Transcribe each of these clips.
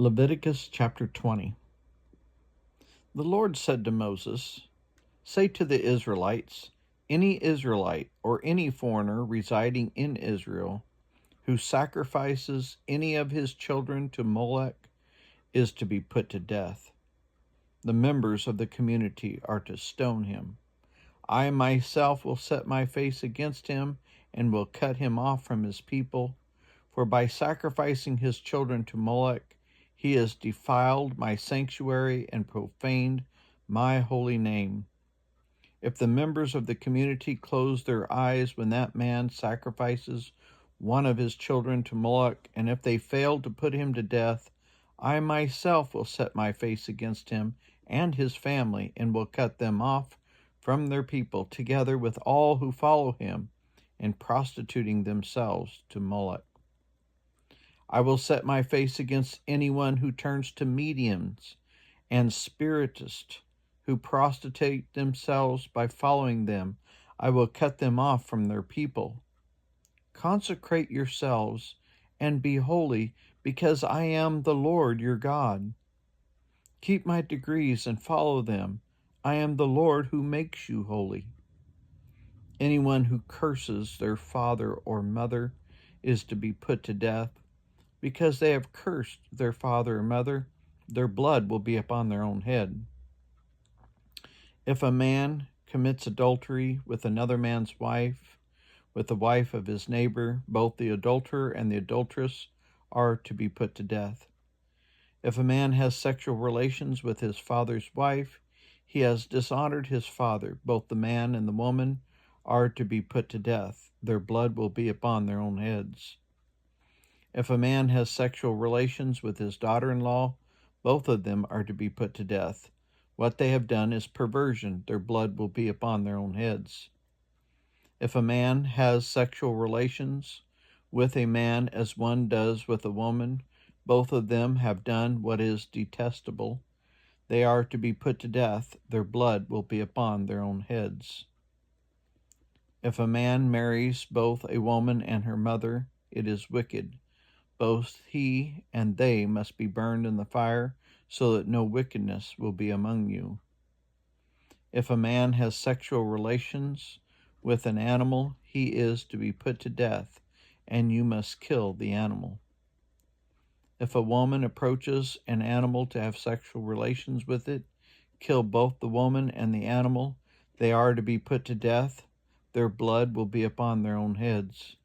Leviticus chapter 20. The Lord said to Moses, "Say to the Israelites, any Israelite or any foreigner residing in Israel who sacrifices any of his children to Molech is to be put to death. The members of the community are to stone him. I myself will set my face against him and will cut him off from his people, for by sacrificing his children to Molech, he has defiled my sanctuary and profaned my holy name. If the members of the community close their eyes when that man sacrifices one of his children to Moloch, and if they fail to put him to death, I myself will set my face against him and his family, and will cut them off from their people, together with all who follow him in prostituting themselves to Moloch. I will set my face against anyone who turns to mediums and spiritists who prostitute themselves by following them. I will cut them off from their people. Consecrate yourselves and be holy, because I am the Lord your God. Keep my decrees and follow them. I am the Lord who makes you holy. Anyone who curses their father or mother is to be put to death. Because they have cursed their father or mother, their blood will be upon their own head. If a man commits adultery with another man's wife, with the wife of his neighbor, both the adulterer and the adulteress are to be put to death. If a man has sexual relations with his father's wife, he has dishonored his father. Both the man and the woman are to be put to death. Their blood will be upon their own heads. If a man has sexual relations with his daughter-in-law, both of them are to be put to death. What they have done is perversion. Their blood will be upon their own heads. If a man has sexual relations with a man as one does with a woman, both of them have done what is detestable. They are to be put to death. Their blood will be upon their own heads. If a man marries both a woman and her mother, it is wicked. Both he and they must be burned in the fire, so that no wickedness will be among you. If a man has sexual relations with an animal, he is to be put to death, and you must kill the animal. If a woman approaches an animal to have sexual relations with it, kill both the woman and the animal. They are to be put to death. Their blood will be upon their own heads.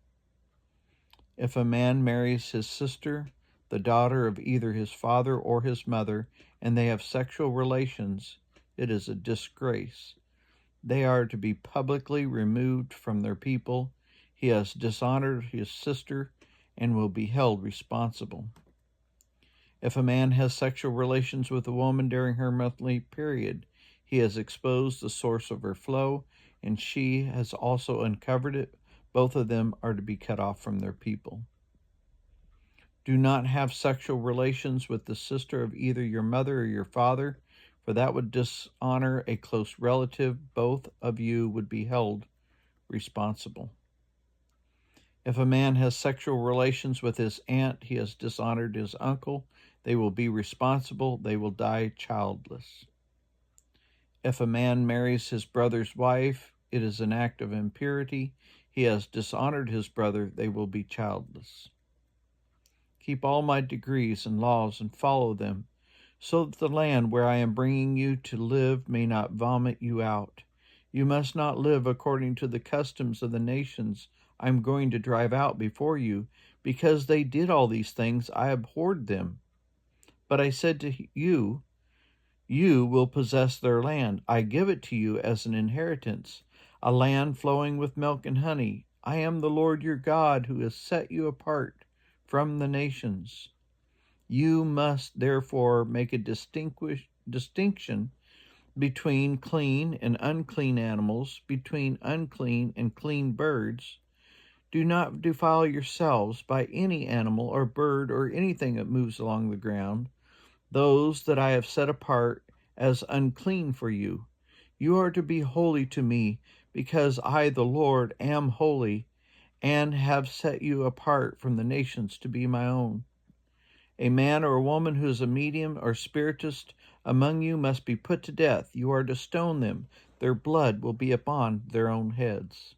If a man marries his sister, the daughter of either his father or his mother, and they have sexual relations, it is a disgrace. They are to be publicly removed from their people. He has dishonored his sister and will be held responsible. If a man has sexual relations with a woman during her monthly period, he has exposed the source of her flow, and she has also uncovered it. Both of them are to be cut off from their people. Do not have sexual relations with the sister of either your mother or your father, for that would dishonor a close relative. Both of you would be held responsible. If a man has sexual relations with his aunt, he has dishonored his uncle. They will be responsible. They will die childless. If a man marries his brother's wife, it is an act of impurity. He has dishonored his brother. They will be childless. Keep all my decrees and laws and follow them, so that the land where I am bringing you to live may not vomit you out. You must not live according to the customs of the nations I am going to drive out before you. Because they did all these things, I abhorred them. But I said to you, you will possess their land. I give it to you as an inheritance, a land flowing with milk and honey. I am the Lord your God, who has set you apart from the nations. You must therefore make a distinction between clean and unclean animals, between unclean and clean birds. Do not defile yourselves by any animal or bird or anything that moves along the ground, those that I have set apart as unclean for you. You are to be holy to me, because I, the Lord, am holy, and have set you apart from the nations to be my own. A man or a woman who is a medium or spiritist among you must be put to death. You are to stone them. Their blood will be upon their own heads.